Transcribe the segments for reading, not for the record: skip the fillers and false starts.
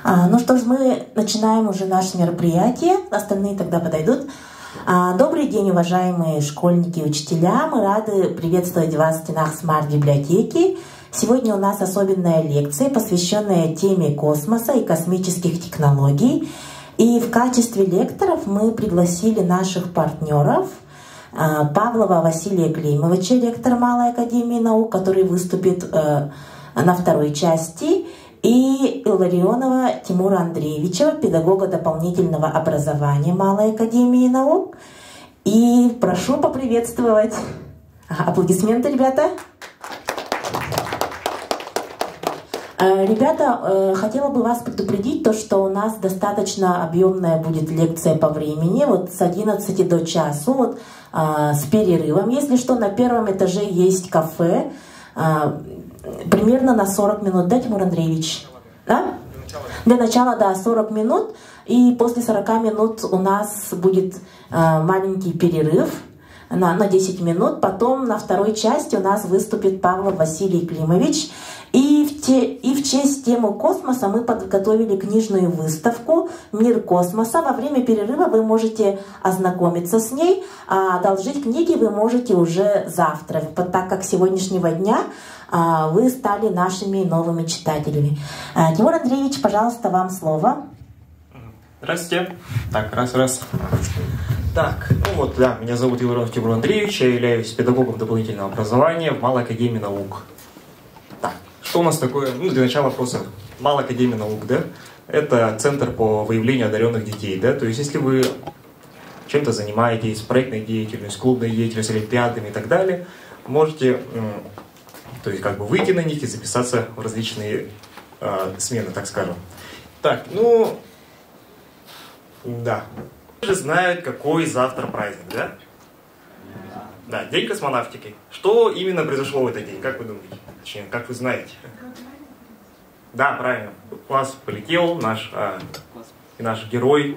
Ну что ж, мы начинаем уже наше мероприятие, остальные тогда подойдут. Добрый день, уважаемые школьники и учителя. Мы рады приветствовать вас в стенах смарт-библиотеки. Сегодня у нас особенная лекция, посвященная теме космоса и космических технологий. И в качестве лекторов мы пригласили наших партнеров. Павлова Василия Климовича, ректор Малой академии наук, который выступит на второй части, и Илларионова Тимура Андреевича, педагога дополнительного образования Малой академии наук. И прошу поприветствовать. Аплодисменты, ребята. Ребята, хотела бы вас предупредить, то, что у нас достаточно объемная будет лекция по времени, вот с 11 до часу, вот, с перерывом. Если что, на первом этаже есть кафе, примерно на 40 минут, да, Тимур Андреевич? Да? Для начала, да, 40 минут, и после 40 минут у нас будет маленький перерыв на 10 минут. Потом на второй части у нас выступит Павлов Василий Климович. И в честь темы космоса мы подготовили книжную выставку «Мир космоса». Во время перерыва вы можете ознакомиться с ней, а одолжить книги вы можете уже завтра, так как с сегодняшнего дня вы стали нашими новыми читателями. Тимур Андреевич, пожалуйста, вам слово. Здравствуйте. Так, раз. Так, ну вот, да, меня зовут Илларионов Тимур Андреевич, я являюсь педагогом дополнительного образования в Малой академии наук. Так, что у нас такое? Ну, для начала просто Малая академия наук, да? Это центр по выявлению одаренных детей, да? То есть, если вы чем-то занимаетесь, проектной деятельностью, клубной деятельностью, олимпиадами и так далее, можете, то есть, как бы выйти на них и записаться в различные смены, так скажем. Так, ну, да. Все же знают, какой завтра праздник, да? Да, День космонавтики. Что именно произошло в этот день, как вы думаете? Точнее, как вы знаете? Да, правильно. У нас полетел наш герой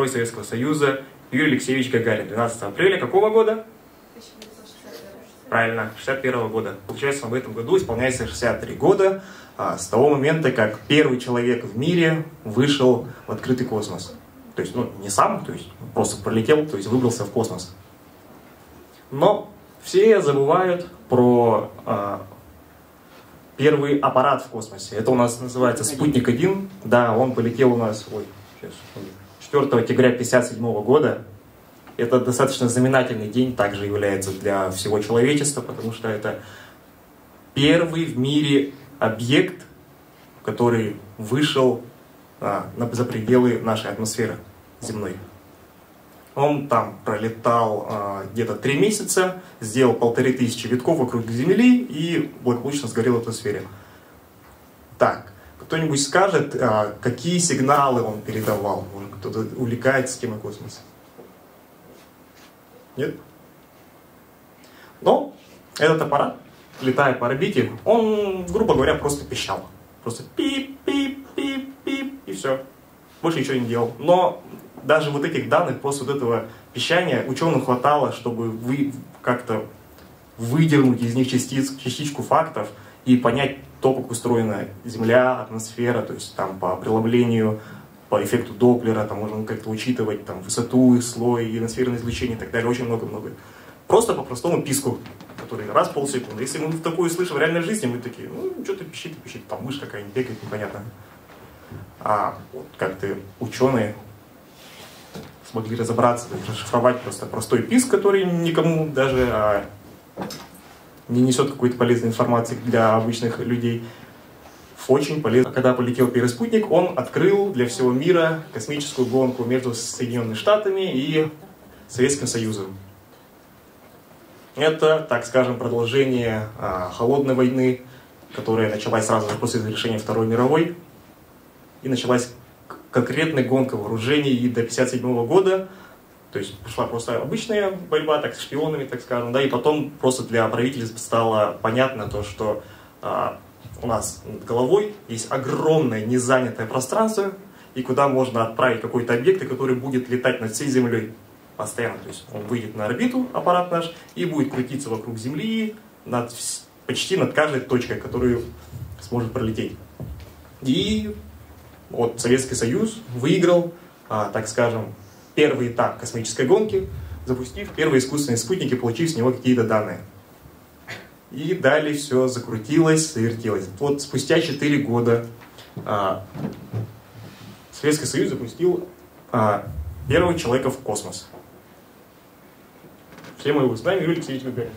Советского Союза Юрий Алексеевич Гагарин. 12 апреля какого года? 1961. Правильно, 61 года. Получается, в этом году исполняется 63 года с того момента, как первый человек в мире вышел в открытый космос. То есть, ну, не сам, то есть просто пролетел, то есть выбрался в космос. Но все забывают про первый аппарат в космосе. Это у нас называется «Спутник-1». Да, он полетел у нас 4 октября 1957 года. Это достаточно знаменательный день, также является для всего человечества, потому что это первый в мире объект, который вышел за пределы нашей атмосферы земной. Он там пролетал где-то 3 месяца, сделал 1500 витков вокруг Земли и благополучно сгорел в атмосфере. Так, кто-нибудь скажет, какие сигналы он передавал? Может, кто-то увлекается темой космоса? Нет? Но этот аппарат, летая по орбите, он, грубо говоря, просто пищал. Просто пип-пип-пип-пип и все. Больше ничего не делал. Но даже вот этих данных, после вот этого пищания, ученым хватало, чтобы как-то выдернуть из них частичку фактов и понять то, как устроена Земля, атмосфера, то есть там по преломлению, по эффекту Доплера, там можно как-то учитывать там, высоту, слой, ионосферное излучение и так далее, очень много-много. Просто по простому писку, который раз в полсекунды. Если мы такое слышим в реальной жизни, мы такие, ну, что-то пищит, там мышь какая-нибудь бегает, непонятно. А вот как-то ученые смогли разобраться, расшифровать просто простой писк, который никому даже не несет какой-то полезной информации для обычных людей. Очень полезно. Когда полетел первый спутник, он открыл для всего мира космическую гонку между Соединенными Штатами и Советским Союзом. Это, так скажем, продолжение холодной войны, которая началась сразу же после завершения Второй мировой. И началась конкретная гонка вооружений и до 1957 года. То есть пошла просто обычная борьба так, с шпионами, так скажем. Да, и потом просто для правительств стало понятно то, что у нас над головой есть огромное незанятое пространство, и куда можно отправить какой-то объект, который будет летать над всей Землей постоянно. То есть он выйдет на орбиту, аппарат наш, и будет крутиться вокруг Земли почти над каждой точкой, которую сможет пролететь. И вот Советский Союз выиграл, так скажем, первый этап космической гонки, запустив первые искусственные спутники, получив с него какие-то данные. И далее все закрутилось, завертелось. Вот спустя 4 года Советский Союз запустил первого человека в космос. Все мы его знаем, Юрий Алексеевич Гагарин.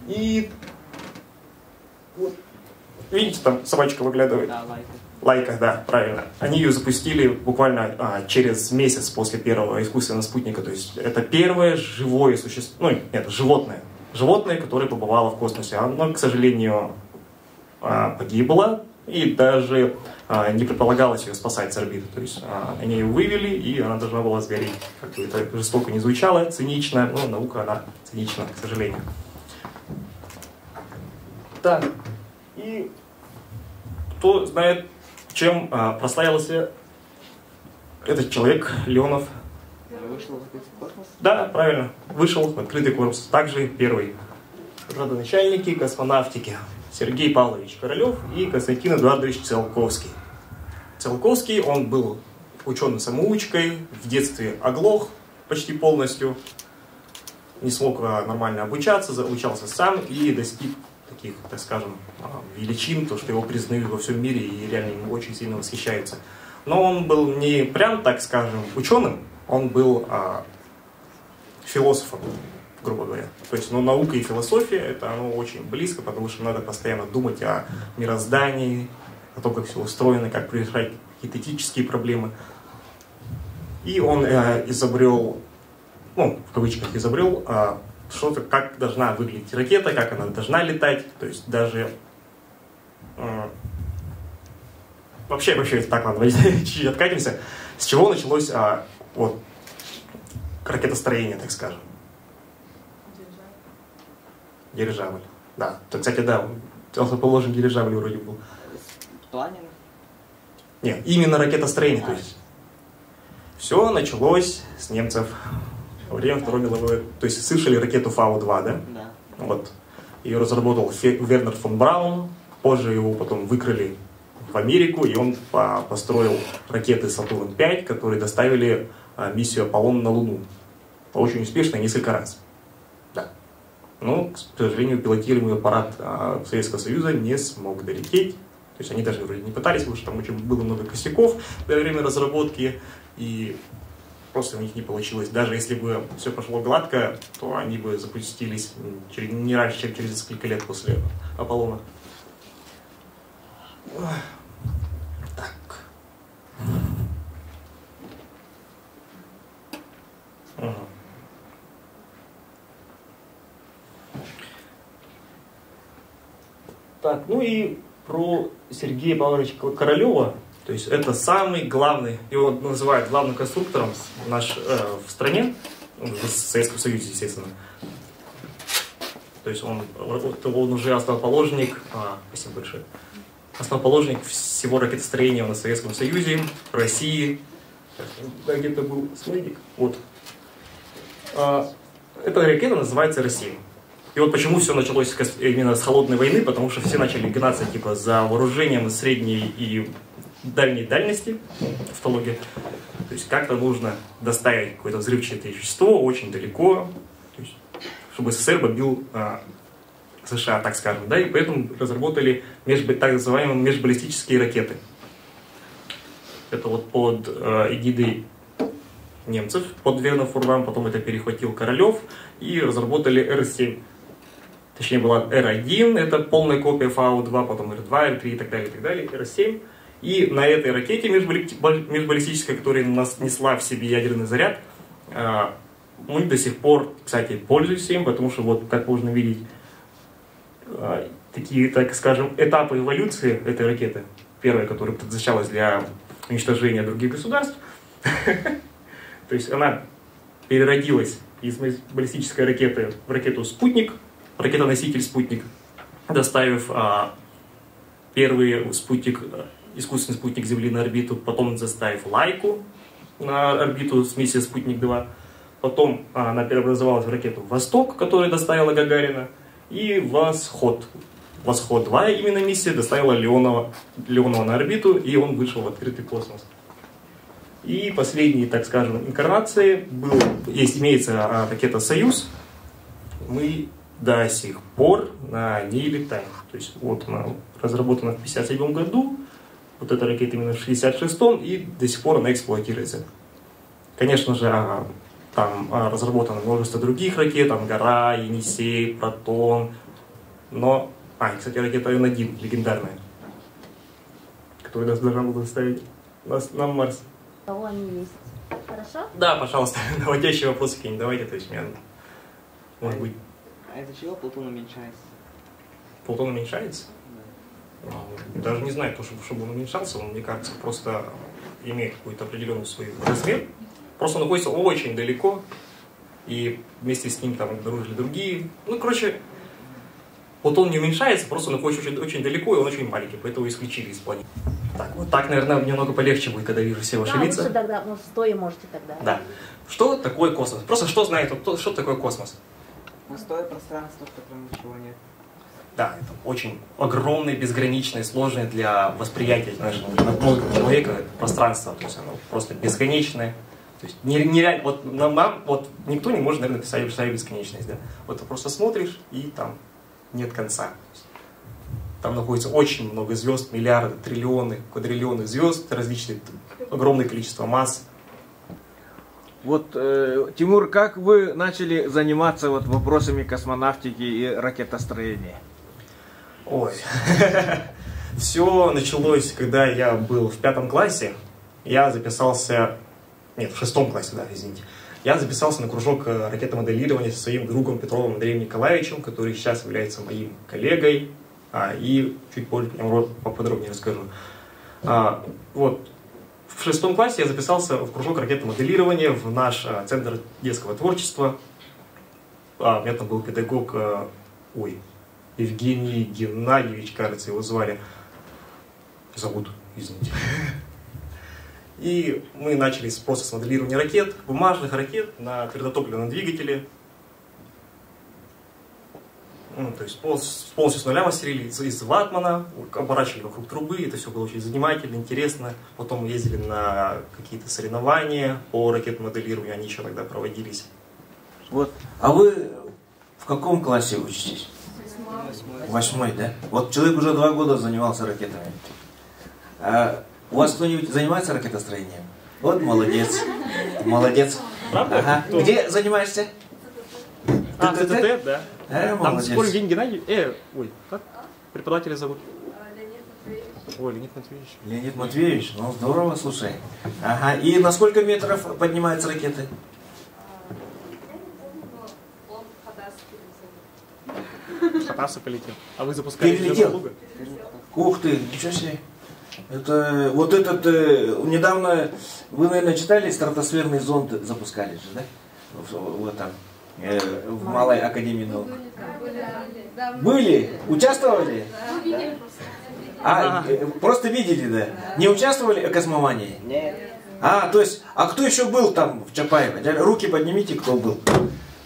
И вот, видите, там собачка выглядывает. Да, Лайка. Лайка, да, правильно. Они ее запустили буквально через месяц после первого искусственного спутника. То есть это первое живое существо, ну нет, животное, которое побывало в космосе. Оно, к сожалению, погибло, и даже не предполагалось ее спасать с орбиты. То есть они ее вывели, и она должна была сгореть. Как бы это жестоко не звучало, цинично, но наука, она цинична, к сожалению. Так, и кто знает, чем прославился этот человек, Леонов? Вышел в открытый космос? Да, правильно, вышел в открытый космос. Также первый родоначальники космонавтики Сергей Павлович Королев и Константин Эдуардович Циолковский. Циолковский, он был ученым-самоучкой, в детстве оглох почти полностью, не смог нормально обучаться, обучался сам и достиг таких, так скажем, величин, то, что его признают во всем мире и реально ему очень сильно восхищаются. Но он был не прям, так скажем, ученым, он был философом, грубо говоря. То есть, ну, наука и философия, это оно очень близко, потому что надо постоянно думать о мироздании, о том, как все устроено, как решать какие-то этические проблемы. И он изобрел, ну, в кавычках изобрел, что-то, как должна выглядеть ракета, как она должна летать. То есть даже... Вообще, так, ладно, чуть-чуть откатимся. С чего началось вот, ракетостроение, так скажем? Дирижабль. Да. То, кстати, да, положим, дирижабль вроде был. Планин? Нет, именно ракетостроение. То есть все началось с немцев во время Второй мировой. То есть слышали ракету Фау-2, да? Да. Вот. Ее разработал Вернер фон Браун. Позже его потом выкрали в Америку, и он построил ракеты Сатурн-5, которые доставили миссию Аполлон на Луну. Очень успешно, несколько раз. Да. Но, к сожалению, пилотируемый аппарат Советского Союза не смог долететь. То есть они даже вроде не пытались, потому что там очень было много косяков во время разработки, и просто у них не получилось. Даже если бы все пошло гладко, то они бы запустились не раньше, чем через несколько лет после Аполлона. Так. Ага. Так, ну и про Сергея Павловича Королева. То есть это самый главный, его называют главным конструктором в стране, в Советском Союзе, естественно. То есть он уже основоположник, спасибо большое, основоположник всего ракетостроения на Советском Союзе, в России. Где-то был слайдик. Вот. Эта ракета называется «Россия». И вот почему все началось именно с холодной войны, потому что все начали гнаться типа за вооружением средней и дальней дальности, автология. То есть как-то нужно доставить какое-то взрывчатое вещество очень далеко, то есть, чтобы СССР бомбил США, так скажем, да, и поэтому разработали так называемые межбаллистические ракеты. Это вот под эгидой немцев, под Вернером фон Браун, потом это перехватил Королев, и разработали Р-7. Точнее, была Р-1, это полная копия Фау-2, потом Р-2, Р-3 и так далее, Р-7. И на этой ракете межбаллистической, которая несла в себе ядерный заряд, мы до сих пор, кстати, пользуемся им, потому что, вот, как можно видеть, такие, так скажем, этапы эволюции этой ракеты. Первая, которая предназначалась для уничтожения других государств. То есть она переродилась из баллистической ракеты в ракету «Спутник», ракетоноситель «Спутник», доставив первый спутник, искусственный спутник Земли на орбиту, потом заставив «Лайку» на орбиту с миссией «Спутник-2», потом она преобразовалась в ракету «Восток», которая доставила Гагарина, и «Восход», Восход-2 именно миссия доставила Леонова на орбиту, и он вышел в открытый космос. И последние, так скажем, инкарнации имеется ракета «Союз». Мы до сих пор на ней летаем. То есть вот она разработана в 1957 году, вот эта ракета именно в 1966, и до сих пор она эксплуатируется. Конечно же, там разработано множество других ракет, «Ангара», «Енисей», «Протон», но... и, кстати, ракета Н-1, легендарная, которая должна была доставить нас на Марс. Кого они есть? Хорошо? Да, пожалуйста, наводящие вопросы какие-нибудь давайте, то есть, может быть... А из-за чего Плутон уменьшается? Плутон уменьшается? Да. Даже не знаю, чтобы он уменьшался, он, мне кажется, просто имеет какой-то определенный свой размер. Просто он находится очень далеко, и вместе с ним там обнаружили другие. Короче, Плутон не уменьшается, просто он находится очень далеко, и он очень маленький, поэтому исключили из планеты. Так, вот так, наверное, немного полегче будет, когда вижу все ваши лица. Лучше тогда, может, стоя можете тогда. Да. Что такое космос? Просто что знает, что такое космос? Пустое пространство, в котором ничего нет. Да, это очень огромное, безграничное, сложное для восприятия человека пространство. То есть оно просто бесконечное. То есть нереально. Вот нам никто не может, наверное, представить бесконечность. Да? Вот ты просто смотришь, и там нет конца. Там находится очень много звезд, миллиарды, триллионы, квадриллионы звезд, различные, огромное количество масс. Вот, Тимур, как вы начали заниматься вопросами космонавтики и ракетостроения? Ой, все началось, когда я был в 5 классе. Я записался, нет, в 6 классе, да, извините. Я записался на кружок ракетомоделирования со своим другом Петровым Андреем Николаевичем, который сейчас является моим коллегой. И чуть позже про него поподробнее расскажу. Вот. В 6 классе я записался в кружок ракетомоделирования в наш центр детского творчества. У меня там был педагог, Евгений Геннадьевич, кажется, его звали. Зовут, извините. И мы начали просто с моделирования ракет, бумажных ракет на твердотопливном двигателе. То есть полностью с нуля мастерили из ватмана, оборачивали вокруг трубы, это все было очень занимательно, интересно. Потом мы ездили на какие-то соревнования по ракетомоделированию, они еще тогда проводились. Вот. А вы в каком классе учитесь? 8, да? Вот человек уже 2 года занимался ракетами. А у вас кто-нибудь занимается ракетостроением? Вот молодец. Молодец. Правда? Ага. Где занимаешься? ТТТ, да. Там Молодец. Евгений Геннадьевич. Как преподавателя зовут? Леонид Матвеевич. Леонид Матвеевич, ну здорово, слушай. Ага. И на сколько метров поднимаются ракеты? Хатаса полетел. А вы запускали Перелетел? Ух ты, ничего себе. Это, вот этот, недавно, вы, наверное, читали, стратосферный зонд запускали же, да? Вот там, в Малой Академии наук. Были? Участвовали? Просто видели, да? Не участвовали в космомании? Нет. То есть, а кто еще был там в Чапаево? Руки поднимите, кто был.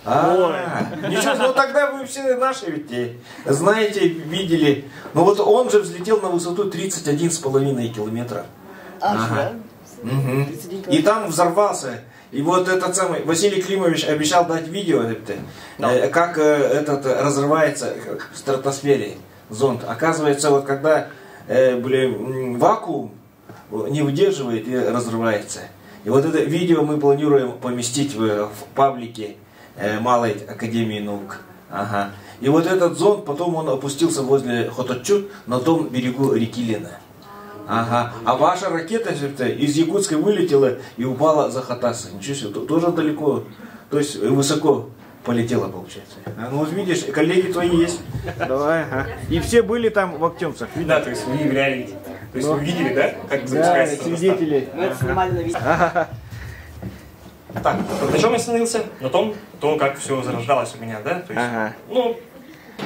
Ничего, ну тогда вы все наши ведь знаете, видели. Ну вот он же взлетел на высоту 31,5 километра. Ага. Угу. И там взорвался. И вот этот самый Василий Климович обещал дать видео, как этот разрывается в стратосфере зонд. Оказывается, вот когда вакуум не выдерживает и разрывается. И вот это видео мы планируем поместить в паблике Малой Академии наук. Ага. И вот этот зонд, потом он опустился возле Хототчу, на том берегу реки Лена. Ага. А ваша ракета из Якутска вылетела и упала за Хатаса. Ничего себе, тоже далеко, то есть высоко полетела, получается. Ну вот видишь, коллеги твои есть. Давай, ага. И все были там в Актемцах. Да, то есть вы являли. То есть вы видели, да, как запускается? Да, свидетели. Мы это снимали на видео. Так, на чем я остановился? На том, как все зарождалось у меня, да? То есть,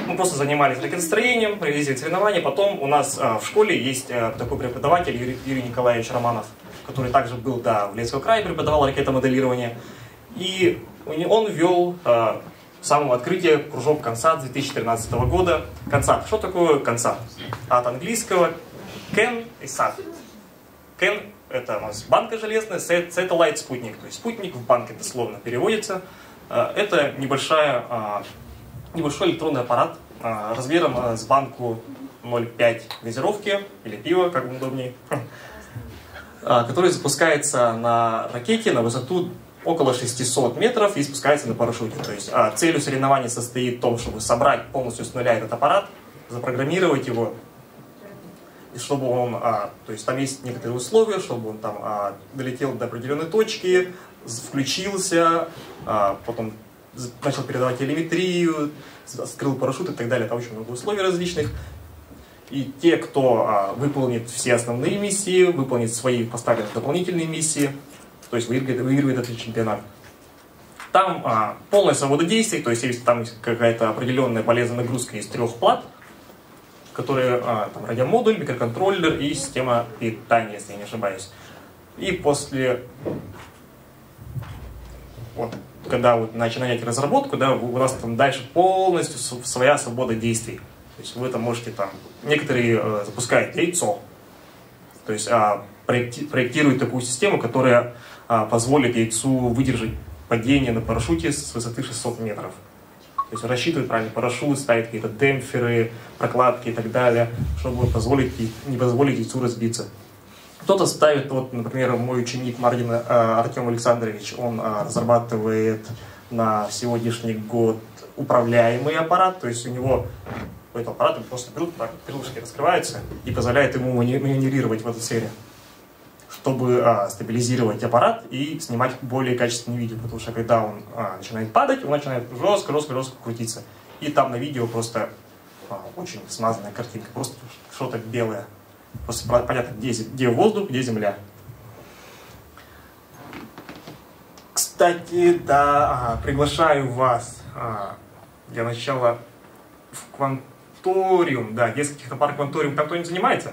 мы просто занимались ракетостроением, провели соревнования. Потом у нас в школе есть такой преподаватель Юрий Николаевич Романов, который также был, в Ленинском крае, преподавал ракетомоделирование. И он вел самого открытия кружок Консат 2013 года. Консат. Что такое Консат? От английского Кен и Сат. Кен — это у нас банка железная, Satellite — спутник. То есть спутник в банке дословно переводится. Это небольшой электронный аппарат размером с банку 0,5 газировки или пива, как вам удобнее, который запускается на ракете на высоту около 600 метров и спускается на парашюте. То есть целью соревнований состоит в том, чтобы собрать полностью с нуля этот аппарат, запрограммировать его, и чтобы он, то есть там есть некоторые условия, чтобы он там долетел до определенной точки, включился, потом начал передавать телеметрию, скрыл парашют и так далее. Там очень много условий различных. И те, кто выполнит все основные миссии, выполнит свои поставленные дополнительные миссии, то есть выигрывает этот чемпионат. Там полная свобода действий, то есть если там какая-то определенная полезная нагрузка из 3 плат, которые там радиомодуль, микроконтроллер и система питания, если я не ошибаюсь. И после, вот, когда вы начинаете разработку, да, у вас там дальше полностью своя свобода действий. То есть вы там можете там, некоторые запускают яйцо, то есть проектируют такую систему, которая позволит яйцу выдержать падение на парашюте с высоты 600 метров. То есть рассчитывает правильно парашют, ставит какие-то демпферы, прокладки и так далее, чтобы не позволить яйцу разбиться. Кто-то ставит, вот, например, мой ученик Мардин Артем Александрович, он разрабатывает на сегодняшний год управляемый аппарат, то есть у него этот аппарат просто берут, так, крылышки раскрываются и позволяет ему маневрировать в этой сфере, чтобы стабилизировать аппарат и снимать более качественное видео, потому что когда он начинает падать, он начинает жестко крутиться. И там на видео просто очень смазанная картинка, просто что-то белое. Просто понятно, где воздух, где земля. Кстати, да, приглашаю вас для начала в Кванториум, да, детский технопарк Кванториум. Там кто-нибудь занимается?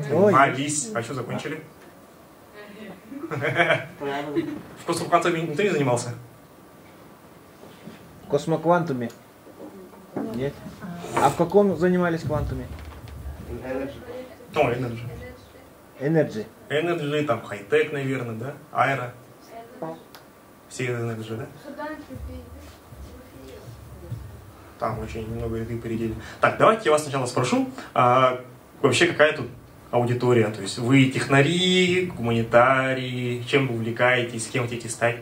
Молись. А что закончили? В космоквантуме никто не занимался? В космоквантуме? Нет. А в каком занимались квантуме? Energy. Energy. Energy, там хай-тек, наверное, да? Аэро. Все Energy, да? Там очень много еды переделили. Так, давайте я вас сначала спрошу, вообще какая тут аудитория? То есть вы технари, гуманитарии, чем вы увлекаетесь, кем хотите стать?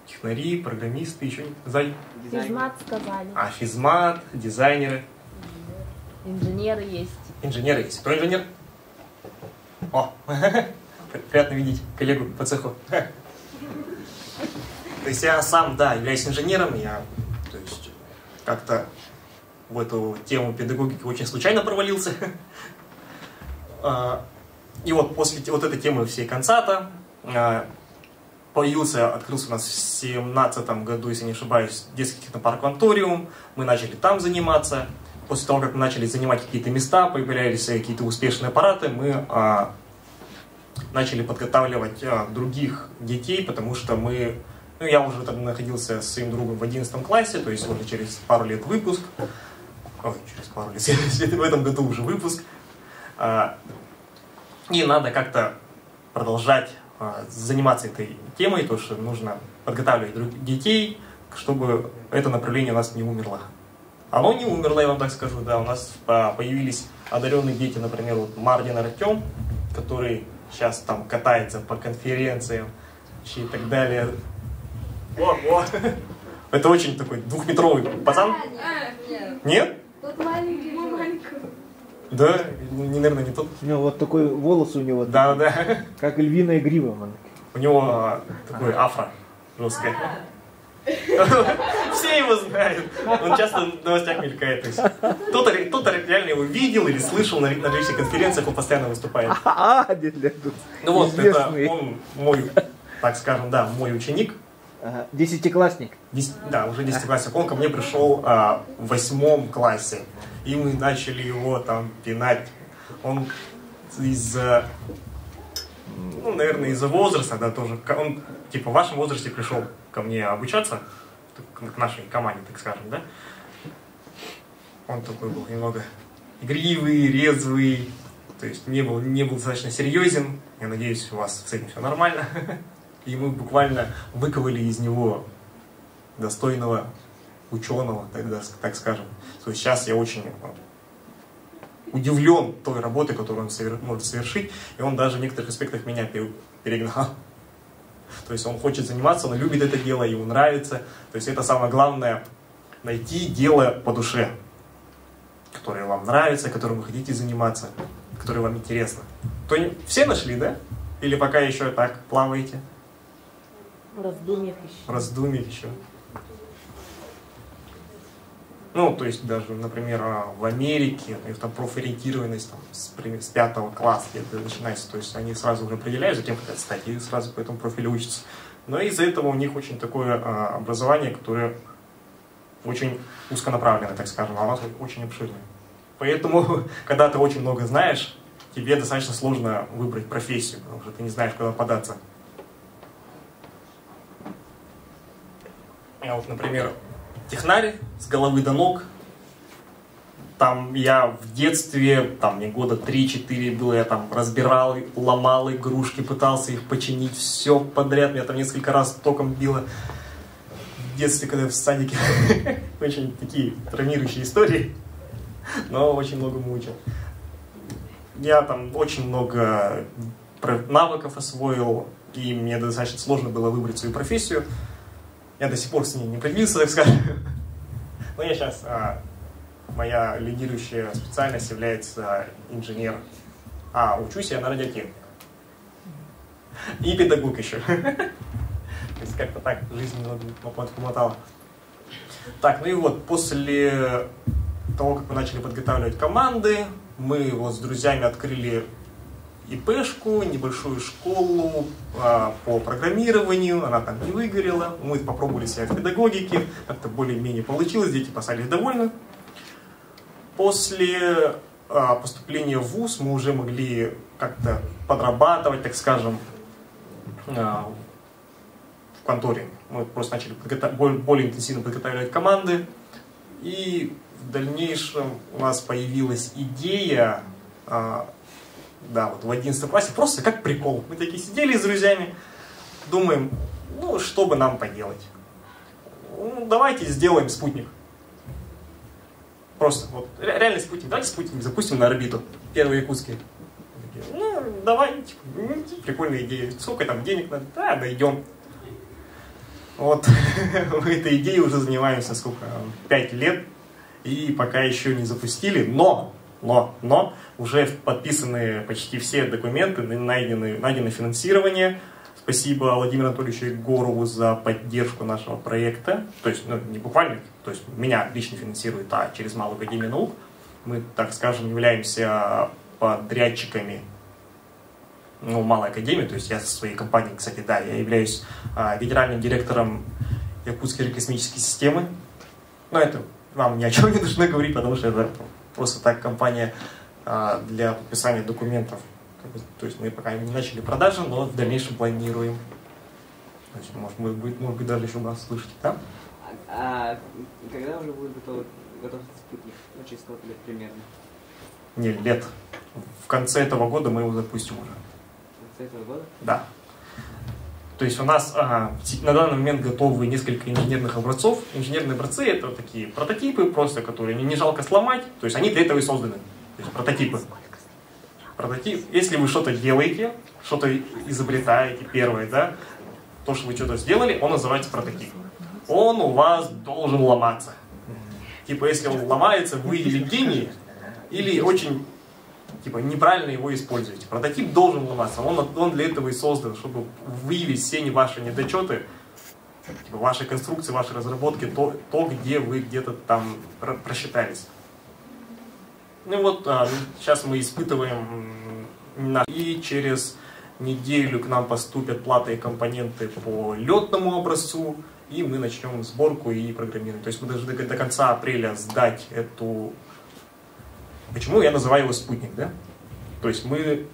Технари, программисты, еще сзади? Физмат сказали. Физмат, дизайнеры. Инженеры есть. Инженеры есть. Кто инженер? О, приятно видеть коллегу по цеху. То есть я сам, да, являюсь инженером, я, то есть, как-то в эту тему педагогики очень случайно провалился. И вот после вот этой темы всей Консата открылся у нас в 2017 году, если не ошибаюсь, детский технопарк Кванториум. Мы начали там заниматься. После того, как мы начали занимать какие-то места, появлялись какие-то успешные аппараты, мы начали подготавливать других детей, потому что я уже там находился с своим другом в 11 классе, то есть уже через пару лет выпуск. Через пару лет, в этом году уже выпуск. И надо как-то продолжать заниматься этой темой, то что нужно подготавливать детей, чтобы это направление у нас не умерло. Оно не умерло, я вам так скажу, да, у нас появились одаренные дети, например, вот Мардин Артем, который сейчас там катается по конференциям и так далее. Это очень такой 2-метровый пацан. Нет? Тот маленький, маленький. Да, наверное, не тот. У него вот такой волос у него. Да. Как львиная грива. У него такой афро жесткое. Все его знают. Он часто в новостях мелькает. Кто-то реально его видел или слышал на различных конференциях, он постоянно выступает. Ну вот, это он мой, так скажем, да, мой ученик. Десятиклассник. Да, уже 10-классник. Он ко мне пришел в 8 классе. И мы начали его там пинать. Он из Ну, наверное, из-за возраста, да, тоже. Он, типа, в вашем возрасте пришел ко мне обучаться, к нашей команде, так скажем, да. Он такой был немного игривый, резвый, то есть не был достаточно серьезен. Я надеюсь, у вас с этим все нормально. И мы буквально выковали из него достойного ученого, тогда, так скажем. То есть сейчас я очень удивлен той работой, которую он может совершить, и он даже в некоторых аспектах меня перегнал. То есть он хочет заниматься, он любит это дело, ему нравится. То есть это самое главное, найти дело по душе, которое вам нравится, которым вы хотите заниматься, которое вам интересно. То все нашли, да? Или пока еще так плаваете? В раздумьях еще. В раздумьях еще. Ну, то есть даже, например, в Америке, там профориентированность там, с 5 класса где-то начинается, то есть они сразу уже определяют, затем хотят стать, и сразу по этому профилю учатся. Но из-за этого у них очень такое образование, которое очень узконаправленное, так скажем, а у нас очень обширное. Поэтому, когда ты очень много знаешь, тебе достаточно сложно выбрать профессию, потому что ты не знаешь, куда податься. Я вот, например, технарь с головы до ног. Там я в детстве, там мне года 3-4 было, я там разбирал, ломал игрушки, пытался их починить, все подряд. Меня там несколько раз током било в детстве, когда я в садике. Очень такие травмирующие истории, но очень многому учил. Я там очень много навыков освоил, и мне достаточно сложно было выбрать свою профессию. Я до сих пор с ней не определился, так скажем. Но я сейчас, моя лидирующая специальность является инженер. Учусь я на радиотехнику. И педагог еще. То есть как-то так жизнь немного помотала. Так, ну и вот, после того, как мы начали подготавливать команды, мы вот с друзьями открыли ИПшку, небольшую школу по программированию, она там не выгорела. Мы попробовали себя в педагогике, как-то более-менее получилось, дети остались довольны. После поступления в ВУЗ мы уже могли как-то подрабатывать, так скажем, в конторе. Мы просто начали более интенсивно подготавливать команды. И в дальнейшем у нас появилась идея, да, вот в 11 классе, просто как прикол. Мы такие сидели с друзьями, думаем, ну, что бы нам поделать. Ну, давайте сделаем спутник. Просто, вот, реальный спутник. Давайте спутник запустим на орбиту. Первый якутский. Ну, давай, типа, прикольная идея. Сколько там денег надо? Да, найдем. Вот, этой идеей уже занимаемся, сколько, 5 лет. И пока еще не запустили, но уже подписаны почти все документы, найдено финансирование. Спасибо Владимиру Анатольевичу Егорову за поддержку нашего проекта. То есть, ну, не буквально, то есть меня лично финансирует, а через Малую академию наук. Мы, так скажем, являемся подрядчиками, ну, Малой академии. То есть я со своей компанией, кстати, да, я являюсь генеральным директором Якутской аэрокосмической системы. Но это вам ни о чем не нужно говорить, потому что это просто так компания для подписания документов. То есть мы пока не начали продажи, но в дальнейшем планируем. То есть, может быть, даже еще нас слышите, да? Когда уже будет готов спутник? Ну, через сколько лет примерно? Не, лет. В конце этого года мы его запустим уже. В конце этого года? Да. То есть у нас на данный момент готовы несколько инженерных образцов. Инженерные образцы — это такие прототипы просто, которые не жалко сломать. То есть они для этого и созданы. То есть прототипы. Если вы что-то делаете, что-то изобретаете первое, да, то, что вы что-то сделали, он называется прототип. Он у вас должен ломаться. Типа, если он ломается, вы или гений, или очень неправильно его используете. Прототип должен ломаться. Он для этого и создан, чтобы выявить все ваши недочеты, ваши конструкции, ваши разработки, то где вы где-то там просчитались. Ну вот, сейчас мы испытываем, и через неделю к нам поступят платы и компоненты по летному образцу, и мы начнем сборку и программирование. То есть мы должны до конца апреля сдать эту... Почему я называю его спутник, да? То есть мы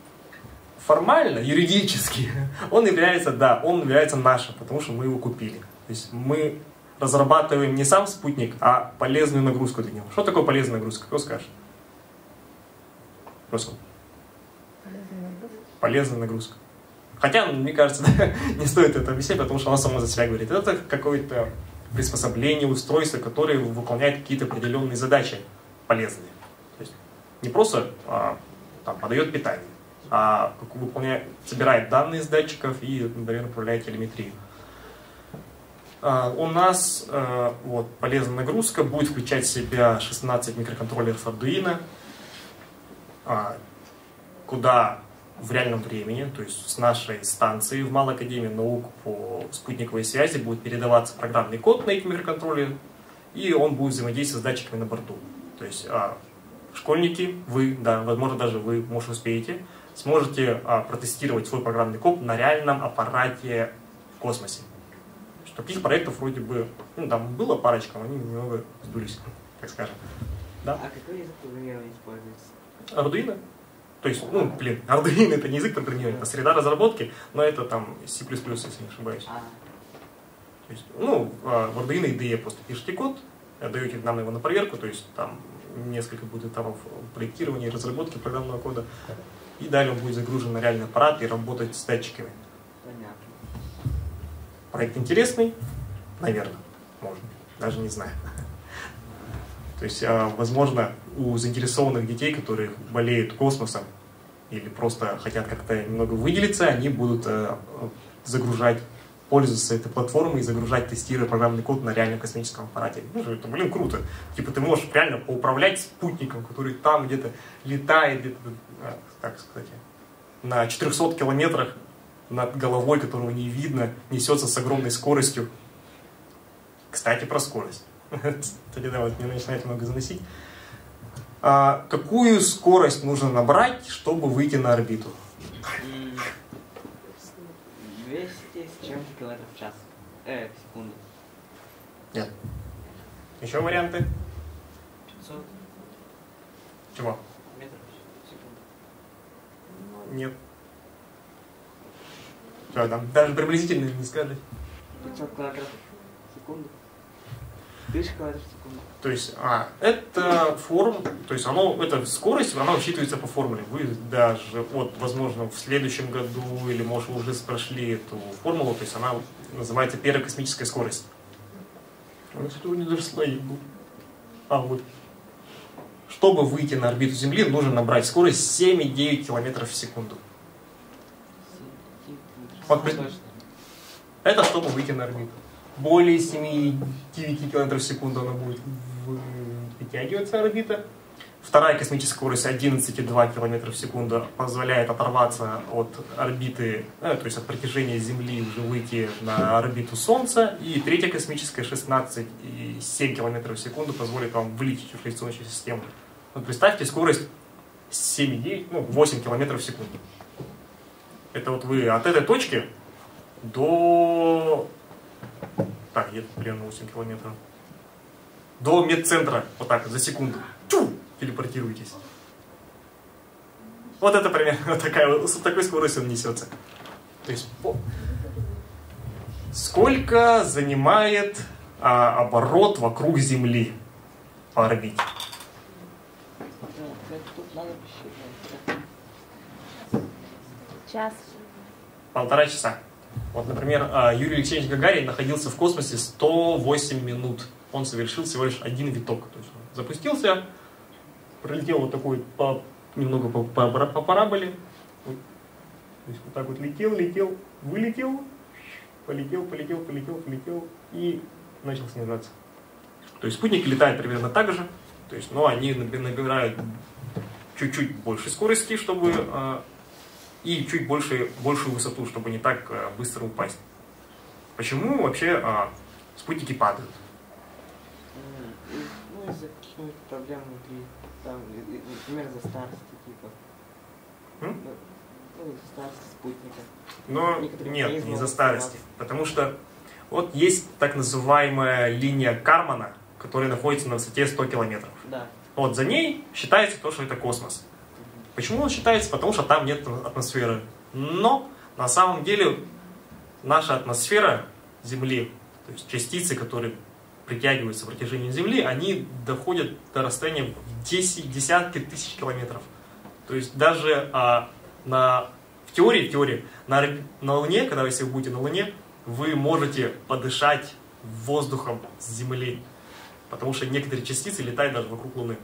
формально, юридически, он является, да, он является нашим, потому что мы его купили. То есть мы разрабатываем не сам спутник, а полезную нагрузку для него. Что такое полезная нагрузка? Кто скажет? Просто. Полезная нагрузка. Хотя, мне кажется, не стоит это объяснять, потому что оно само за себя говорит. Это какое-то приспособление, устройство, которое выполняет какие-то определенные задачи полезные. То есть не просто там, подает питание, а собирает данные с датчиков и, например, управляет телеметрию. У нас вот, полезная нагрузка будет включать в себя 16 микроконтроллеров Arduino, куда в реальном времени, то есть с нашей станции в Малой академии наук по спутниковой связи будет передаваться программный код на эти микроконтроллеры, и он будет взаимодействовать с датчиками на борту. То есть школьники, вы, да, возможно, даже вы, может, успеете, сможете протестировать свой программный код на реальном аппарате в космосе. Таких проектов вроде бы, ну, там было парочка, но они немного сдулись, так скажем. Да? А какой язык программирования используется? Arduino. То есть, ну, блин, Arduino это не язык программирования, это среда разработки, но это там C++, если не ошибаюсь. То есть, ну, в Arduino IDE просто пишите код, даете нам его на проверку, то есть там несколько будет этапов проектирования и разработки программного кода, и далее он будет загружен на реальный аппарат и работать с датчиками. Понятно. Проект интересный? Наверное, можно, даже не знаю. То есть, возможно, у заинтересованных детей, которые болеют космосом или просто хотят как-то немного выделиться, они будут загружать, пользоваться этой платформой и загружать, тестируя программный код на реальном космическом аппарате. Ну, это, блин, круто. Типа ты можешь реально поуправлять спутником, который там где-то летает, где-то, так сказать, на 400 километрах над головой, которого не видно, несется с огромной скоростью. Кстати, про скорость. Кстати, да, вот мне начинает много заносить. Какую скорость нужно набрать, чтобы выйти на орбиту? 200 с чем-то километров в час. В секунду. Нет. Еще варианты? 500 Чего? метров в секунду. Нет. Что, там даже приблизительно не скажешь. 500 километров в секунду. 1000 километров в секунду. То есть, это то есть эта скорость, она учитывается по формуле. Вы даже, вот, возможно, в следующем году, или, может, вы уже прошли эту формулу, то есть она называется первая космическая скорость. Она что-то не доросла, вот. Чтобы выйти на орбиту Земли, нужно набрать скорость 7,9 км в секунду. Вот, это чтобы выйти на орбиту. Более 7,9 км в секунду она будет вытягиваться орбита. Вторая космическая скорость 11,2 км в секунду позволяет оторваться от орбиты, то есть от притяжения Земли, уже выйти на орбиту Солнца. И третья космическая 16,7 км в секунду позволит вам вылететь в Солнечную систему. Вот представьте скорость 7,9, 8 км в секунду. Это вот вы от этой точки до... Так, где-то примерно 8 километров. До медцентра, вот так, за секунду. Телепортируетесь. Вот это примерно с такой скоростью он несется. То есть, сколько занимает оборот вокруг Земли по орбите? Час. 1,5 часа. Вот, например, Юрий Алексеевич Гагарин находился в космосе 108 минут. Он совершил всего лишь один виток. То есть он запустился, пролетел вот такой немного по параболе. То есть вот так вот летел, вылетел, полетел и начал снижаться. То есть спутники летают примерно так же, то есть, но они набирают чуть-чуть больше скорости, чтобы и чуть большую высоту, чтобы не так быстро упасть. Почему вообще спутники падают? Ну, из-за каких-нибудь проблем внутри, там, например, из-за старости, типа. Из-за старости спутника. Но нет, не из-за старости. Потому что вот есть так называемая линия Кармана, которая находится на высоте 100 километров. Да. Вот за ней считается то, что это космос. Почему он считается? Потому что там нет атмосферы. Но на самом деле наша атмосфера Земли, то есть частицы, которые притягиваются в протяжении Земли, они доходят до расстояния в десятки тысяч километров. То есть даже в теории на Луне, когда если вы будете на Луне, вы можете подышать воздухом с Земли, потому что некоторые частицы летают даже вокруг Луны.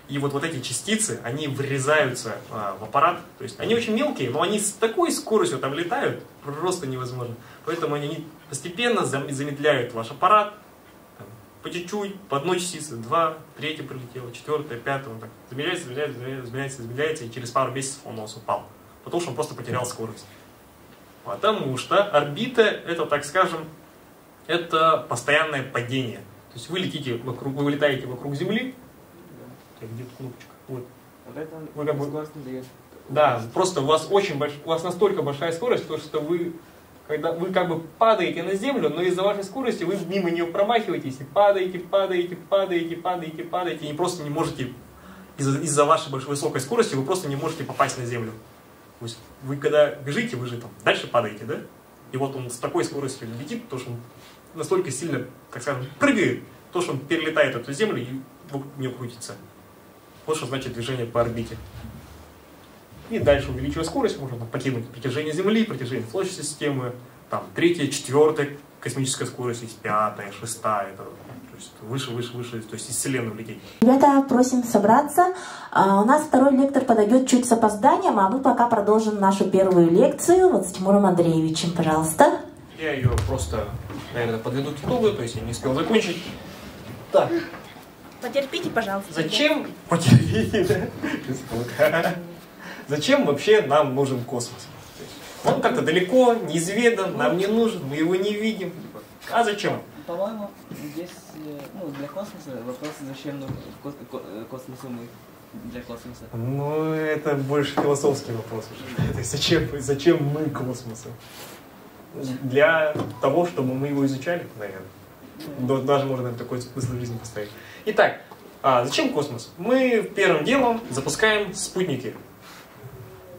И вот эти частицы, они врезаются в аппарат, то есть они очень мелкие, но они с такой скоростью там летают, просто невозможно. Поэтому они постепенно замедляют ваш аппарат, по чуть-чуть, по одной частице, 2, 3 прилетело, 4, 5, он так замедляется, и через пару месяцев он у нас упал. Потому что он просто потерял скорость. Потому что орбита, это, так скажем, это постоянное падение. То есть вы летаете вокруг Земли. Где-то кнопочка. Вот. Вот это вы как бы, скорость не дает. Да, просто у вас настолько большая скорость, что вы как бы падаете на Землю, но из-за вашей скорости вы мимо нее промахиваетесь и падаете, и просто не можете, из-за вашей высокой скорости вы просто не можете попасть на Землю. То есть вы когда бежите, вы же там дальше падаете, да? И вот он с такой скоростью летит, то что он настолько сильно, так скажем, прыгает, то что он перелетает эту Землю и вокруг нее крутится. Вот что значит движение по орбите. И дальше, увеличивая скорость, можно покинуть притяжение Земли, притяжение Солнечной системы, там, 3-я, 4-я космическая скорость, есть 5-я, 6-я, это, то есть выше, то есть из Вселенной улететь. Ребята, просим собраться. У нас второй лектор подойдет чуть с опозданием, а мы пока продолжим нашу первую лекцию с Тимуром Андреевичем, пожалуйста. Я ее просто, наверное, подведу к итогу, то есть я не успел закончить. Так. Потерпите, пожалуйста. Зачем? Потерпите, да? Зачем вообще нам нужен космос? Он как-то далеко, неизведан, нам не нужен, мы его не видим. А зачем? По-моему, здесь для космоса вопрос, зачем нужен космосу мы для космоса. Ну, это больше философский вопрос уже. То есть зачем мы космосу? Для того, чтобы мы его изучали, наверное. Даже можно такой смысл жизни поставить. Итак, зачем космос? Мы первым делом запускаем спутники.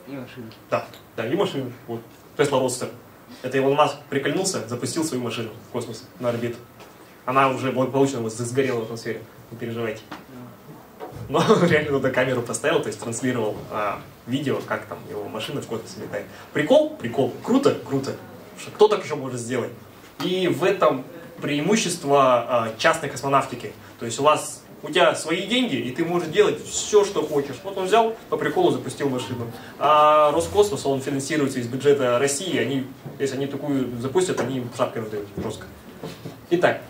И машины. Да, и машины. Вот. Тесла Родстер. Это Илон Маск прикольнулся, запустил свою машину в космос, на орбиту. Она уже благополучно сгорела в атмосфере, не переживайте. Но реально туда камеру поставил, то есть транслировал видео, как там его машина в космосе летает. Прикол? Круто? Кто так еще может сделать? И в этом преимущество частной космонавтики. То есть у тебя свои деньги, и ты можешь делать все, что хочешь. Вот он взял, по приколу запустил машину. А Роскосмос, он финансируется из бюджета России. Если они такую запустят, они им шапкой надают жестко. Итак,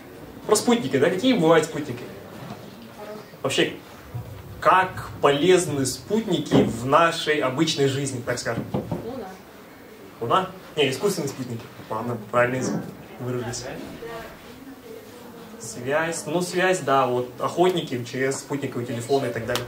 про спутники. Да? Какие бывают спутники? Вообще, как полезны спутники в нашей обычной жизни, так скажем? Луна? Не, искусственные спутники. Ладно, правильно выразились. Связь, связь, да, вот охотники, МЧС, спутниковые телефоны и так далее.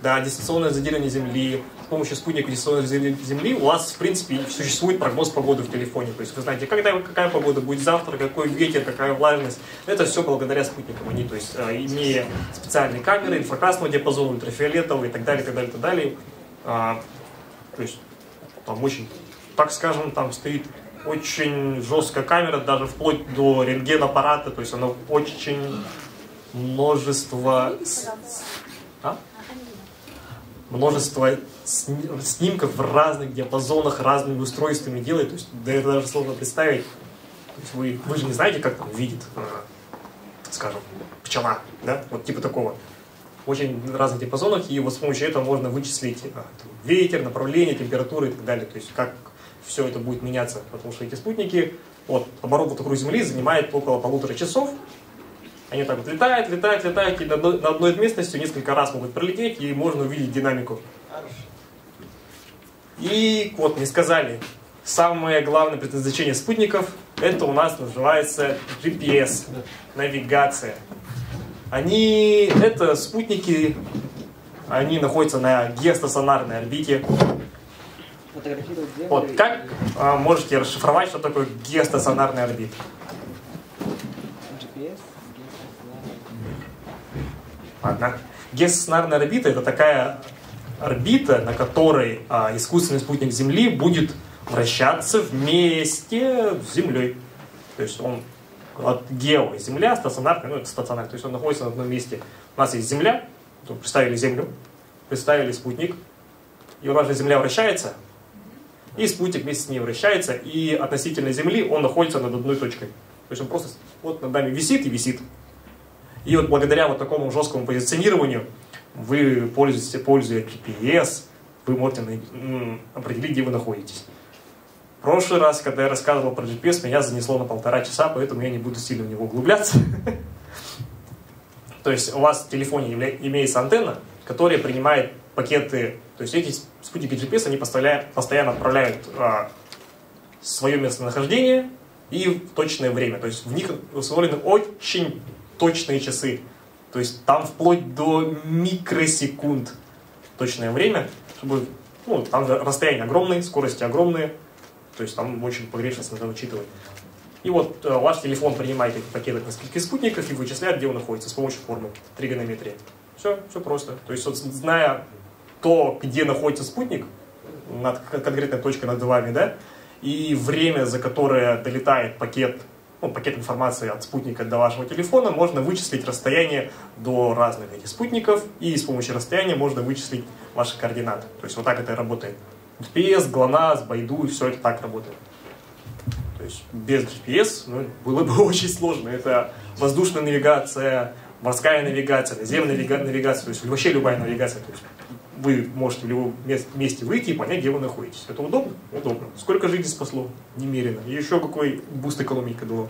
Да, дистанционное задерживание Земли. С помощью спутника дистанционного задерживания Земли у вас, в принципе, существует прогноз погоды в телефоне. То есть вы знаете, какая погода будет завтра, какой ветер, какая влажность. Это все благодаря спутникам. Они, то есть, имея специальные камеры инфракрасного диапазона, ультрафиолетового и так далее, то есть, там очень, так скажем, там стоит очень жесткая камера, даже вплоть до рентген-аппарата, то есть она очень множество снимков в разных диапазонах, разными устройствами делает, то есть это даже сложно представить. То есть вы же не знаете, как там видит, скажем, пчела, да, вот типа такого. Очень разных диапазонах, и вот с помощью этого можно вычислить ветер, направление, температуру и так далее, то есть как все это будет меняться, потому что эти спутники, оборот вокруг Земли занимает около 1,5 часов. Они так вот летают, и на одной местности несколько раз могут пролететь, и можно увидеть динамику. И вот мне сказали, самое главное предназначение спутников, это у нас называется GPS, навигация. Это спутники, они находятся на геостационарной орбите. Вот как можете расшифровать, что такое геостационарная орбита? GPS, Ладно. Геостационарная орбита — это такая орбита, на которой искусственный спутник Земли будет вращаться вместе с Землей. То есть он от гео — Земля, стационарный, ну это стационарный, то есть он находится на одном месте. У нас есть Земля, представили Землю, представили спутник, и у нас же Земля вращается, и спутник вместе с ней вращается, и относительно Земли он находится над одной точкой. То есть он просто вот над нами висит и висит. И вот благодаря вот такому жесткому позиционированию вы, пользуясь GPS, вы можете определить, где вы находитесь. В прошлый раз, когда я рассказывал про GPS, меня занесло на 1,5 часа, поэтому я не буду сильно в него углубляться. То есть у вас в телефоне имеется антенна, которая принимает пакеты. То есть эти спутники GPS, они постоянно отправляют свое местонахождение и в точное время. То есть в них установлены очень точные часы. То есть там вплоть до микросекунд точное время, чтобы, ну, там расстояния огромные, скорости огромные. То есть там очень погрешность надо учитывать. И вот ваш телефон принимает эти пакеты от нескольких спутников и вычисляет, где он находится с помощью формул тригонометрии. Все просто. То есть вот, зная то, где находится спутник, над конкретной точкой над вами, да, и время, за которое долетает пакет информации от спутника до вашего телефона, можно вычислить расстояние до разных этих спутников, и с помощью расстояния можно вычислить ваши координаты. То есть вот так это и работает. GPS, GLONASS, Baidu, все это так работает. То есть без GPS было бы очень сложно. Это воздушная навигация, морская навигация, наземная навигация, то есть вообще любая навигация. То есть вы можете в любом месте выйти и понять, где вы находитесь. Это удобно? Удобно. Сколько жизней спасло? Немерено. И еще какой буст экономики дало.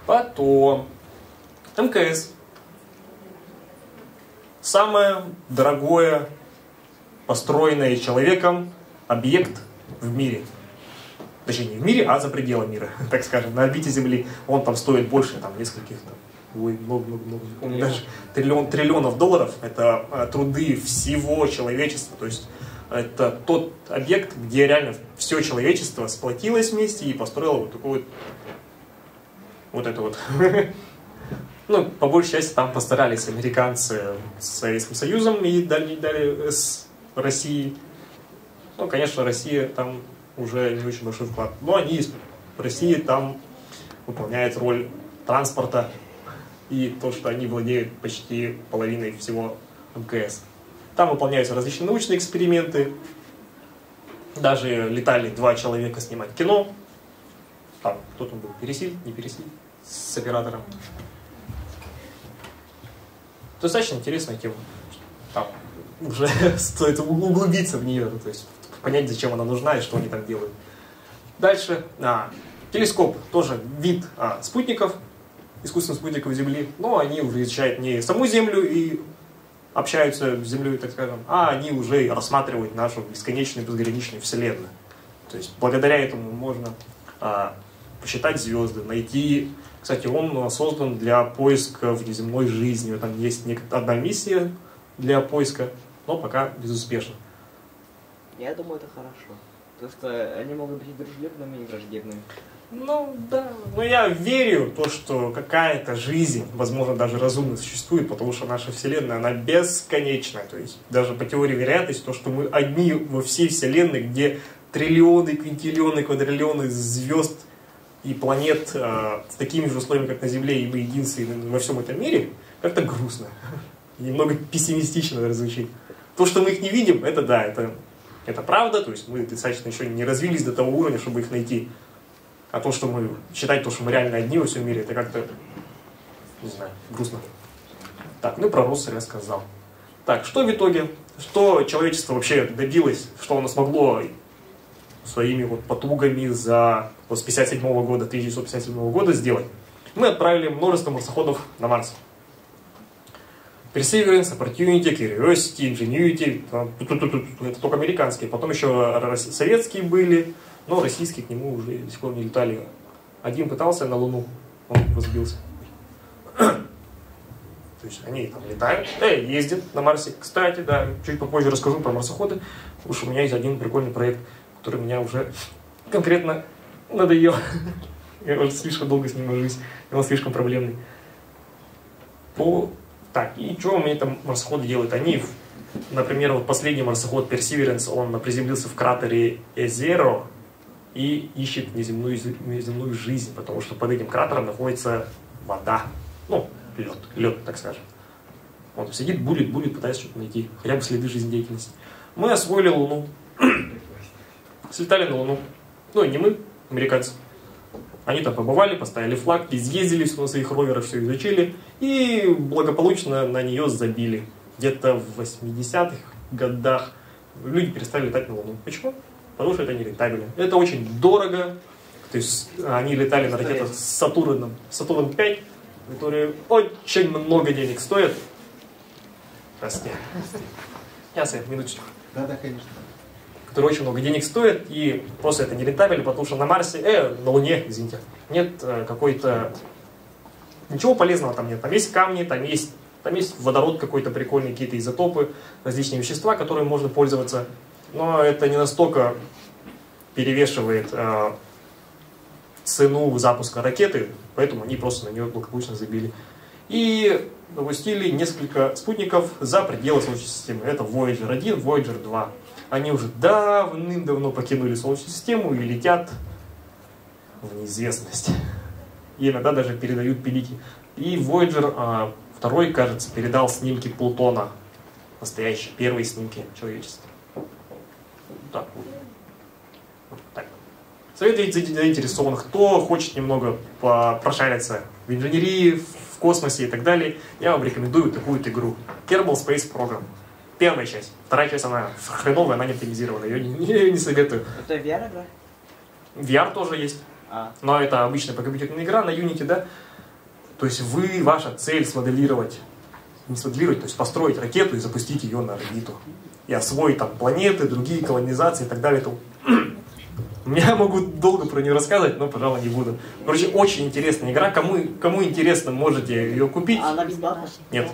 Потом МКС. Самое дорогое построенное человеком объект в мире. Точнее, не в мире, а за пределами мира, так скажем, на орбите Земли. Он там стоит больше нескольких, даже триллионов долларов. Это труды всего человечества. То есть это тот объект, где реально все человечество сплотилось вместе и построило вот такой вот это вот. Ну, по большей части там постарались американцы с Советским Союзом и дали с Россией. Ну, конечно, Россия там уже не очень большой вклад. Но они в России там выполняют роль транспорта. И то, что они владеют почти половиной всего МКС. Там выполняются различные научные эксперименты. Даже летали 2 человека снимать кино. Там кто там был? Пересиль? Не Пересиль? С оператором. Достаточно интересная тема. Там уже стоит углубиться в нее. То есть понять, зачем она нужна и что они там делают. Дальше. Телескоп. Тоже вид спутников. Искусственных спутников Земли, но они уже изучают не саму Землю и общаются с Землей, так скажем, а они уже рассматривают нашу бесконечную, безграничную Вселенную. То есть благодаря этому можно посчитать звезды, найти... Кстати, он создан для поиска внеземной жизни. Там есть одна миссия для поиска, но пока безуспешно. Я думаю, это хорошо. Потому что они могут быть и дружелюбными, и враждебными. Ну, да. Но я верю в то, что какая-то жизнь, возможно, даже разумно существует, потому что наша Вселенная, она бесконечная. То есть даже по теории вероятности, то, что мы одни во всей Вселенной, где триллионы, квинтиллионы, квадриллионы звезд и планет с такими же условиями, как на Земле, и мы единственные во всем этом мире, как-то грустно. И немного пессимистично звучит. То, что мы их не видим, это да, это правда. То есть мы достаточно еще не развились до того уровня, чтобы их найти. А то, что мы считать, что мы реально одни во всем мире, это как-то, не знаю, грустно. Так, ну и про Россель я сказал. Так, что в итоге? Что человечество вообще добилось? Что оно смогло своими вот потугами с 1957 года сделать? Мы отправили множество марсоходов на Марс. Perseverance, Opportunity, Curiosity, Ingenuity. Это только американские. Потом еще советские были. Но российские к нему уже до сих пор не летали. Один пытался на Луну, он разбился. То есть они там летают, ездят на Марсе. Кстати, да, чуть попозже расскажу про марсоходы. Потому что у меня есть один прикольный проект, который меня уже конкретно надоел. Я уже слишком долго с ним вожусь, и он слишком проблемный. По Так, и что у меня там марсоходы делают? Они, например, вот последний марсоход Perseverance, он приземлился в кратере Эзеро и ищет внеземную жизнь, потому что под этим кратером находится вода, ну, лед, так скажем. Он сидит, булит, пытается что-то найти, хотя бы следы жизнедеятельности. Мы освоили Луну, слетали на Луну, ну и не мы, американцы. Они там побывали, поставили флаг, изъездили на своих роверах, все изучили и благополучно на нее забили. Где-то в 80-х годах люди перестали летать на Луну. Почему? Потому что это не рентабельно. Это очень дорого. То есть они летали на ракетах с Сатурном 5, которые очень много денег стоят. Прости. Сейчас я минуточку. Да, конечно. Которые очень много денег стоят, и просто это не рентабельно, потому что на Марсе, на Луне, извините, нет какой-то... Ничего полезного там нет. Там есть камни, там есть водород какой-то прикольный, какие-то изотопы, различные вещества, которыми можно пользоваться. Но это не настолько перевешивает цену запуска ракеты, поэтому они просто на нее благополучно забили. И запустили несколько спутников за пределы Солнечной системы. Это Voyager 1, Voyager 2. Они уже давным-давно покинули Солнечную систему и летят в неизвестность. И иногда даже передают пилики. И Voyager 2, кажется, передал снимки Плутона. Настоящие, первые снимки человечества. Так. Вот так. Советую заинтересованных, кто хочет немного прошариться в инженерии, в космосе и так далее, я вам рекомендую такую вот игру. Kerbal Space Program. Первая часть. Вторая часть, она хреновая, она не оптимизирована. Ее не советую. Это VR игра? VR тоже есть. Но это обычная компьютерная игра на Unity, да? То есть ваша цель смоделировать, то есть построить ракету и запустить ее на орбиту. И освоить там планеты, другие колонизации и так далее. Я могу долго про нее рассказывать, но, пожалуй, не буду. Короче, очень интересная игра. Кому интересно, можете ее купить. А она бесплатная? Нет.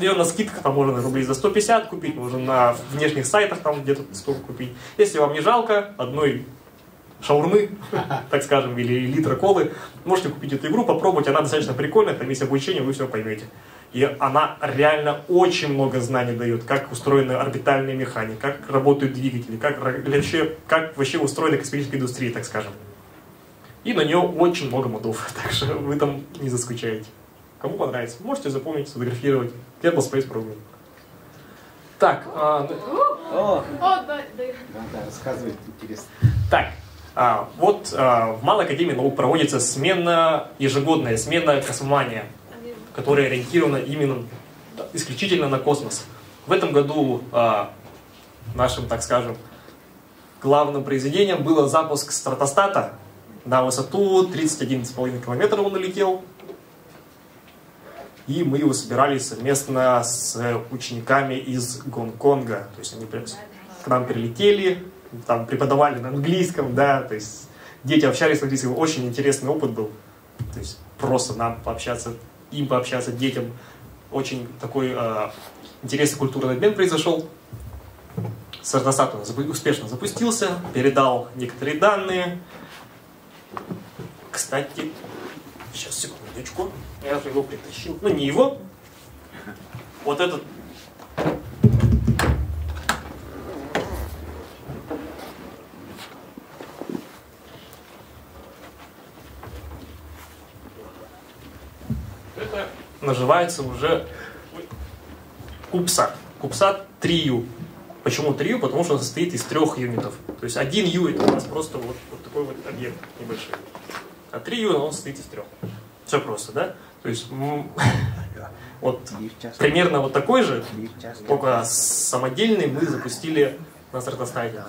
Ее на скидках там можно рублей за 150 купить, можно на внешних сайтах там где-то столько купить. Если вам не жалко одной шаурмы, так скажем, или литра колы, можете купить эту игру, попробовать. Она достаточно прикольная, там есть обучение, вы все поймете. И она реально очень много знаний дает, как устроена орбитальная механика, как работают двигатели, как вообще устроена космическая индустрия, так скажем. И на нее очень много модов, так что вы там не заскучаете. Кому понравится, можете запомнить, сфотографировать. Kerbal Space Program. Так. Да, рассказывай, интересно. Так. Вот в Малой академии наук проводится ежегодная смена «Космомания», которая ориентирована именно исключительно на космос. В этом году нашим, так скажем, главным произведением был запуск стратостата на высоту 31,5 километра он улетел. И мы его собирали совместно с учениками из Гонконга. То есть они к нам прилетели, там преподавали на английском, да, то есть дети общались на английском. Очень интересный опыт был. То есть просто нам пообщаться, им пообщаться, детям. Очень такой интересный культурный обмен произошел. Стратостат успешно запустился, передал некоторые данные. Кстати, сейчас, секундочку, я же его притащил. Ну, не его, вот этот. Это называется уже CubeSat. CubeSat 3U. Почему 3U? Потому что он состоит из 3 юнитов. То есть 1 U это у нас просто вот такой вот объект небольшой. А 3 U он состоит из 3. Все просто, да? То есть вот примерно вот такой же, только самодельный мы запустили на стратостате.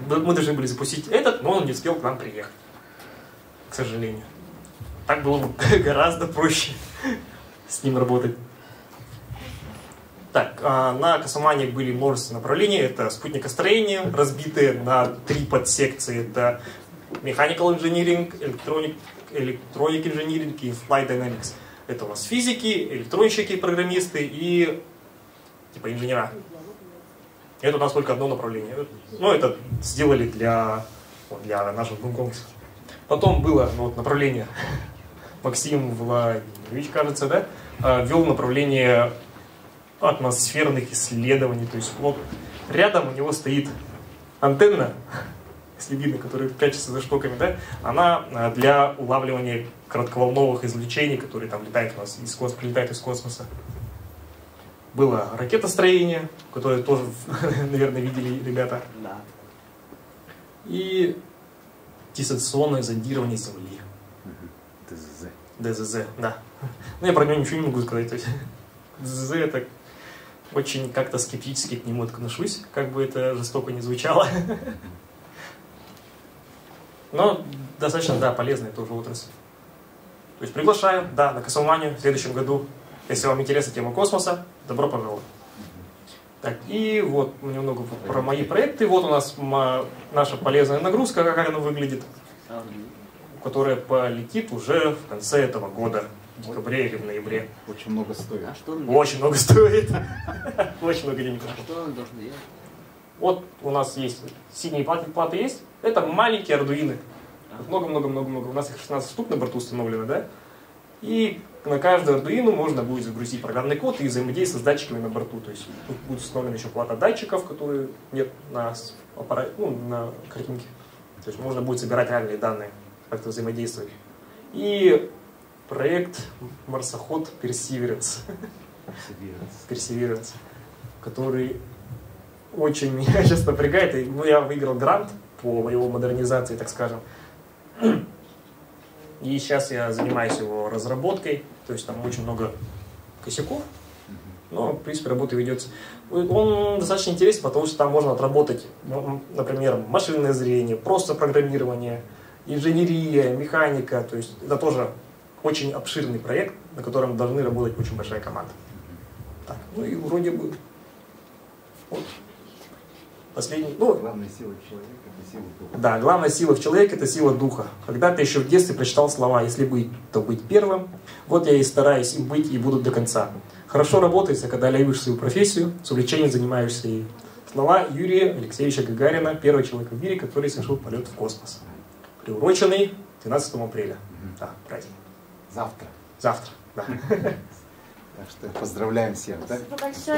Мы должны были запустить этот, но он не успел к нам приехать. К сожалению. Так было бы гораздо проще с ним работать. Так, на Космомании были множество направлений. Это спутникостроение, разбитые на 3 подсекции. Это Mechanical Engineering, Electronic Engineering и Flight Dynamics. Это у нас физики, электронщики, программисты и типа инженера. Это у нас только одно направление. Ну, это сделали для наших гонконгцев. Потом было направление Максим Владимирович, кажется, да? вел направление атмосферных исследований. То есть вот рядом у него стоит антенна, если видно, которая прячется за штуками, да, она для улавливания коротковолновых излучений, которые там летают у нас прилетают из космоса. Было ракетостроение, которое тоже, наверное, видели ребята. Да. И дистанционное зондирование Земли. ДЗЗ. ДЗЗ, да. Ну, я про него ничего не могу сказать. То есть, ДЗЗ это очень как-то скептически к нему отношусь, как бы это жестоко не звучало. Но достаточно, да, полезная тоже отрасль. То есть приглашаю, да, на Космоманию в следующем году. Если вам интересна тема космоса, добро пожаловать. Так, и вот немного про мои проекты. Вот у нас наша полезная нагрузка, как она выглядит, которая полетит уже в конце этого года, в декабре или в ноябре. Очень много стоит. А что он Очень много стоит. Очень много денег. Что он должен делать? Вот у нас есть синие платы есть. Это маленькие ардуины. Много-много-много-много. У нас их 16 штук на борту установлено, да? И на каждую ардуину можно будет загрузить программный код и взаимодействовать с датчиками на борту. То есть тут будет установлена еще плата датчиков, которые нет на аппарате, ну, на картинке. То есть можно будет собирать реальные данные, как-то взаимодействовать. И проект марсоход Perseverance. Perseverance, который очень меня сейчас напрягает. И, ну, я выиграл грант по его модернизации, так скажем. И сейчас я занимаюсь его разработкой. То есть там очень много косяков. Но, в принципе, работа ведется. Он достаточно интересен, потому что там можно отработать, например, машинное зрение, просто программирование, инженерия, механика. То есть это тоже очень обширный проект, на котором должны работать очень большая команда. Так, ну и вроде бы вот последний. Ну, Главная сила человека — это сила духа. да, главная сила в человеке — это сила духа. Когда-то еще в детстве прочитал слова: если быть, то быть первым. Вот я и стараюсь им быть, и буду до конца. Хорошо работается, когда любишь свою профессию, с увлечением занимаешься ей. Слова Юрия Алексеевича Гагарина, первого человека в мире, который совершил полет в космос. Приуроченный 12 апреля. Да, праздник. Завтра. Завтра, да. Так что поздравляем всех, да? Спасибо большое.